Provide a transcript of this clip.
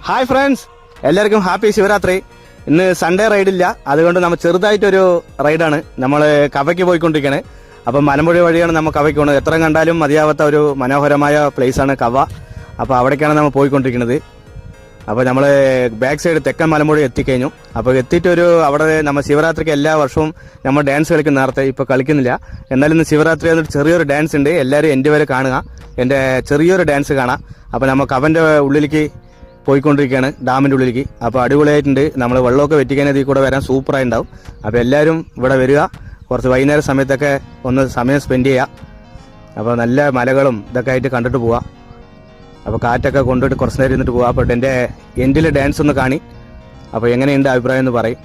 Hi friends, എല്ലാവർക്കും happy Shivaratri. ഇന്ന് Sunday റൈഡില്ല, അതുകൊണ്ട് നമ്മൾ ചെറുതായിട്ടൊരു റൈഡാണ്. നമ്മൾ കവയ്ക്ക് പോയിക്കൊണ്ടിരിക്കുകയാണ്. അപ്പം മലമ്പുഴ വഴിയാണ് നമ്മൾ കവയ്ക്ക് പോകുന്നത്. എത്ര കണ്ടാലും മതിയാവാത്ത ഒരു മനോഹരമായ പ്ലേസാണ് കവ. അപ്പോൾ അവിടേക്കാണ് നമ്മൾ പോയിക്കൊണ്ടിരിക്കുന്നത്. അപ്പോൾ നമ്മൾ ബാക്ക് സൈഡ് തെക്കൻ മലമ്പുഴ എത്തിക്കഴിഞ്ഞു. അപ്പോൾ എത്തിയിട്ടൊരു അവിടെ നമ്മൾ ശിവരാത്രിക്ക് എല്ലാ വർഷവും നമ്മൾ ഡാൻസ് കളിക്കും. നേരത്തെ ഇപ്പോൾ കളിക്കുന്നില്ല, എന്നാലും ഇന്ന് ശിവരാത്രി എന്നൊരു ചെറിയൊരു ഡാൻസ് ഉണ്ട്. എല്ലാവരും എൻ്റെ വരെ കാണുക, എൻ്റെ ചെറിയൊരു ഡാൻസ് കാണാം. അപ്പോൾ നമുക്ക് അവൻ്റെ ഉള്ളിലേക്ക് പോയിക്കൊണ്ടിരിക്കുകയാണ്, ഡാമിൻ്റെ ഉള്ളിലേക്ക്. അപ്പോൾ അടിപൊളിയായിട്ടുണ്ട്. നമ്മൾ വെള്ളമൊക്കെ വെറ്റിക്കാൻ ഇതിൽ കൂടെ വരാൻ സൂപ്പറായി ഉണ്ടാവും. അപ്പോൾ എല്ലാവരും ഇവിടെ വരിക, കുറച്ച് വൈകുന്നേര സമയത്തൊക്കെ ഒന്ന് സമയം സ്പെൻഡ് ചെയ്യുക. അപ്പോൾ നല്ല മലകളും ഇതൊക്കെ ആയിട്ട് കണ്ടിട്ട് പോവാം. അപ്പോൾ കാറ്റൊക്കെ കൊണ്ടുപോയിട്ട് കുറച്ച് നേരം ഇരുന്നിട്ട് പോവാം. അപ്പോൾ എൻ്റെ എൻഡിൽ ഡാൻസ് ഒന്ന് കാണി. അപ്പോൾ എങ്ങനെയുണ്ട് അഭിപ്രായം എന്ന് പറയും.